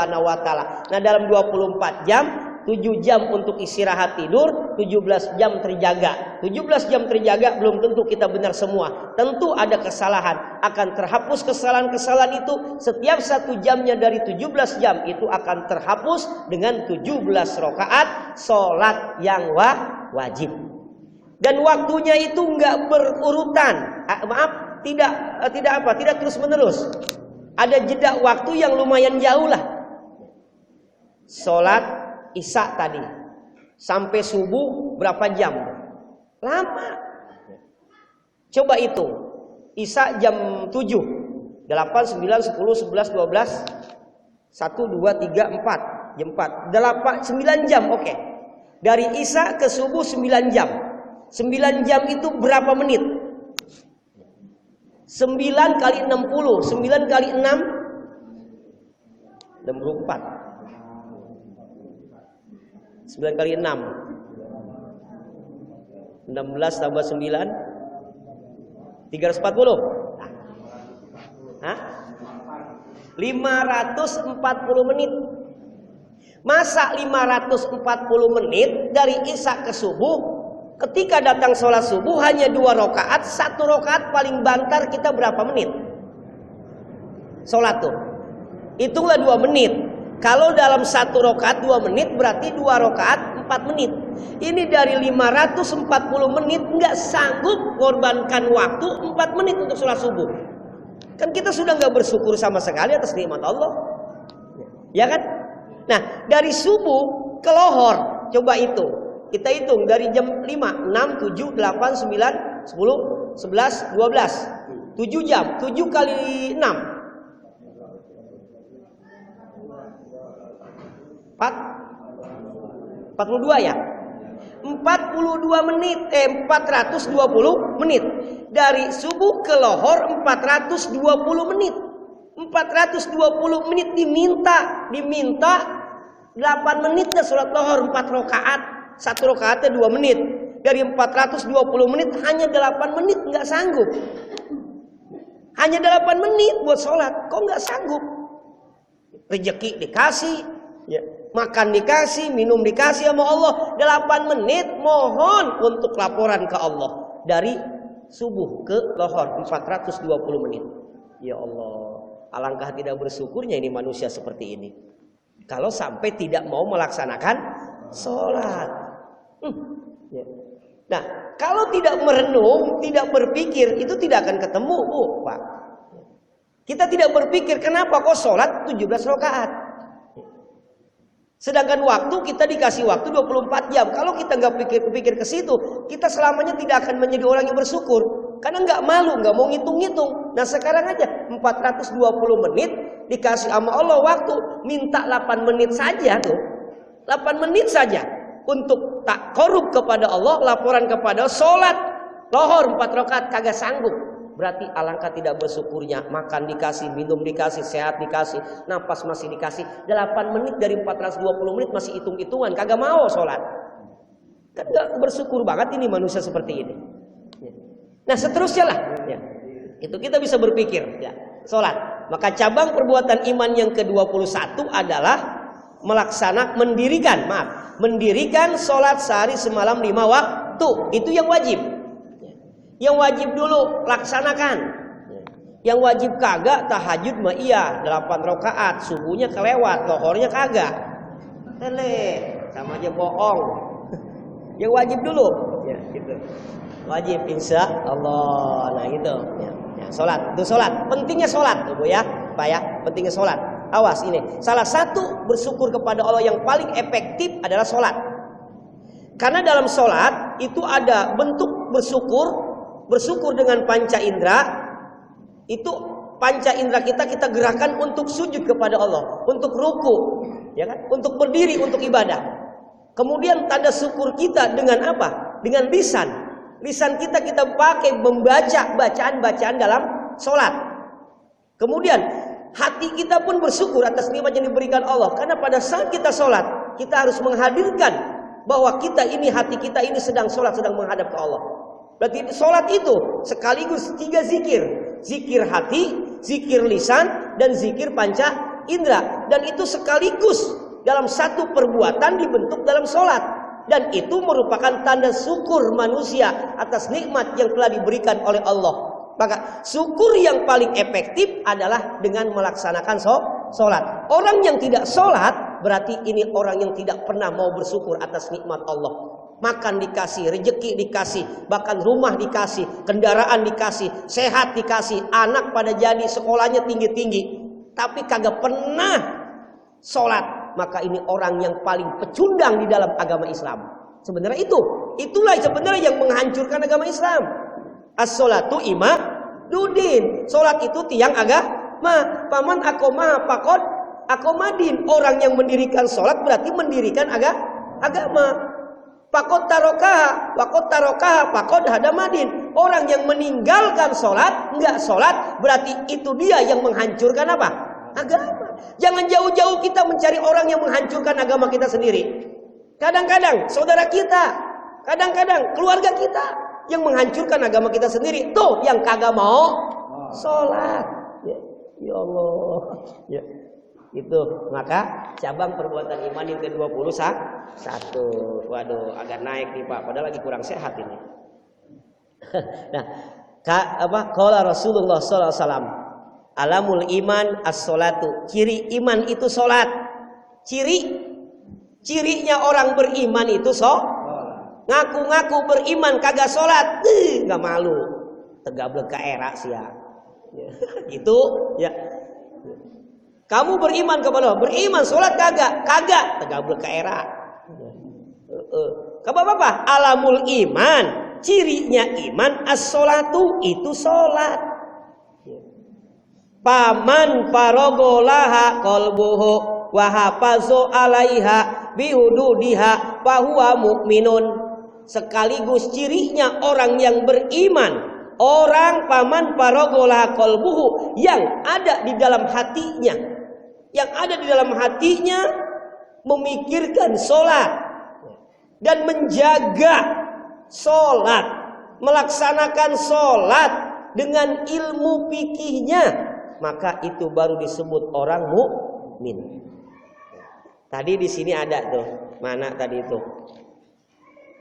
Subhanahu wa taala. Nah, dalam 24 jam 7 jam untuk istirahat tidur, 17 jam terjaga. 17 jam terjaga belum tentu kita benar semua. Tentu ada kesalahan. Akan terhapus kesalahan-kesalahan itu. Setiap 1 jamnya dari 17 jam itu akan terhapus dengan 17 rakaat sholat yang wajib. Dan waktunya itu enggak berurutan. Tidak terus menerus. Ada jeda waktu yang lumayan jauh lah. Sholat Isya tadi sampai subuh berapa jam? Lama. Coba hitung. Isya jam 7, 8, 9, 10, 11, 12, 1, 2, 3, 4. Jam 4. 9 jam, oke. Dari Isya ke subuh 9 jam. 9 jam itu berapa menit? 9 kali 60. 9 kali 6 64. 9 kali 6 16 tambah 9 340. Hah? 540 menit. Masa 540 menit dari Isya ke subuh? Ketika datang sholat subuh hanya 2 rakaat. 1 rakaat paling bantar kita berapa menit? Sholat tuh hitunglah 2 menit. Kalau dalam 1 rakaat 2 menit berarti 2 rakaat 4 menit. Ini dari 540 menit nggak sanggup korbankan waktu 4 menit untuk sholat subuh. Kan kita sudah nggak bersyukur sama sekali atas nikmat Allah. Ya kan? Nah, dari subuh ke lohor coba itu. Kita hitung dari jam 5, 6, 7, 8, 9, 10, 11, 12. 7 jam. 7 kali 6. 42 ya? 42 menit 420 menit. Dari subuh ke lohor 420 menit. 420 menit diminta 8 menit dah sholat lohor 4 rakaat. 1 rakaatnya 2 menit. Dari 420 menit hanya 8 menit nggak sanggup. Hanya 8 menit buat sholat. Kok nggak sanggup? Rezeki dikasih, ya. Makan dikasih, minum dikasih sama Allah. 8 menit mohon untuk laporan ke Allah. Dari subuh ke lohor 420 menit. Ya Allah, alangkah tidak bersyukurnya ini manusia seperti ini. Kalau sampai tidak mau melaksanakan sholat. Ya. Nah, kalau tidak merenung, tidak berpikir, itu tidak akan ketemu, Pak. Kita tidak berpikir kenapa kok sholat 17 rakaat. Sedangkan waktu kita dikasih waktu 24 jam. Kalau kita nggak pikir ke situ, kita selamanya tidak akan menjadi orang yang bersyukur. Karena nggak malu, nggak mau ngitung-ngitung. Nah sekarang aja 420 menit dikasih sama Allah waktu, minta 8 menit saja tuh. 8 menit saja untuk tak korup kepada Allah, laporan kepada sholat lohor 4 rakaat kagak sanggup. Berarti alangkah tidak bersyukurnya. Makan dikasih, minum dikasih, sehat dikasih, napas masih dikasih. 8 menit dari 420 menit masih hitung-hitungan, kagak mau sholat. Kan gak bersyukur banget ini manusia seperti ini. Nah seterusnya lah, ya. Itu kita bisa berpikir, ya. Sholat. Maka cabang perbuatan iman yang ke-21 adalah mendirikan sholat sehari semalam 5 waktu. Itu yang wajib. Yang wajib dulu laksanakan. Yang wajib kagak tahajud mah iya 8 rakaat, subuhnya kelewat, lohornya kagak. Sama aja bohong. Yang wajib dulu, ya gitu. Wajib insya Allah. Nah gitu. Ya, sholat, itu sholat. Pentingnya sholat, Bu ya, Pak ya. Pentingnya sholat. Awas ini. Salah satu bersyukur kepada Allah yang paling efektif adalah sholat. Karena dalam sholat itu ada bentuk bersyukur. Bersyukur dengan panca indera. Itu panca indera kita gerakan untuk sujud kepada Allah, untuk ruku, ya kan? Untuk berdiri, untuk ibadah. Kemudian tanda syukur kita dengan apa? Dengan lisan. Lisan kita pakai membaca bacaan-bacaan dalam sholat. Kemudian hati kita pun bersyukur atas nikmat yang diberikan Allah. Karena pada saat kita sholat, kita harus menghadirkan bahwa hati kita ini sedang sholat, sedang menghadap ke Allah. Berarti sholat itu sekaligus 3 zikir. Zikir hati, zikir lisan, dan zikir panca indera, dan itu sekaligus dalam satu perbuatan dibentuk dalam sholat, dan itu merupakan tanda syukur manusia atas nikmat yang telah diberikan oleh Allah. Maka syukur yang paling efektif adalah dengan melaksanakan sholat. Orang yang tidak sholat berarti ini orang yang tidak pernah mau bersyukur atas nikmat Allah. Makan dikasih, rezeki dikasih, bahkan rumah dikasih, kendaraan dikasih, sehat dikasih, anak pada jadi, sekolahnya tinggi-tinggi, tapi kagak pernah sholat. Maka ini orang yang paling pecundang di dalam agama Islam. Sebenarnya itulah sebenarnya yang menghancurkan agama Islam. As-sholatu imadudin. Sholat itu tiang agama. Paman akomah pakod akomadin. Orang yang mendirikan sholat berarti mendirikan agama. Pakod tarokaha pakod hadamadin. Orang yang meninggalkan sholat, enggak sholat, berarti itu dia yang menghancurkan apa? Agama. Jangan jauh-jauh kita mencari orang yang menghancurkan agama kita sendiri. Kadang-kadang saudara kita, kadang-kadang keluarga kita yang menghancurkan agama kita sendiri. Tuh yang kagak mau sholat. Ya Allah. Ya. Itu maka cabang perbuatan iman yang ke-21. Waduh, agak naik nih Pak, padahal lagi kurang sehat ini. Nah, qala Rasulullah sallallahu alaihi wasallam, alamul iman as-sholatu. Ciri iman itu salat. Cirinya orang beriman itu ngaku-ngaku beriman kagak salat, enggak malu. Tegablek ka era sia. Itu ya. Kamu beriman kepada Allah, beriman, sholat kagak, tegablek ke era. Kata apa? Alamul iman, cirinya iman as-sholatu itu sholat. Paman parogolaha kolbuhu wahafazo alaiha bihududiha fahuwa mu'minun. Sekaligus cirinya orang yang beriman, orang paman parogolaha kolbuhu, yang ada di dalam hatinya. Yang ada di dalam hatinya memikirkan sholat dan menjaga sholat, melaksanakan sholat dengan ilmu fikihnya, maka itu baru disebut orang mukmin. Tadi di sini ada tuh, mana tadi itu?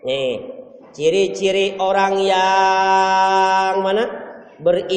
Nih, ciri-ciri orang yang mana? Beriman.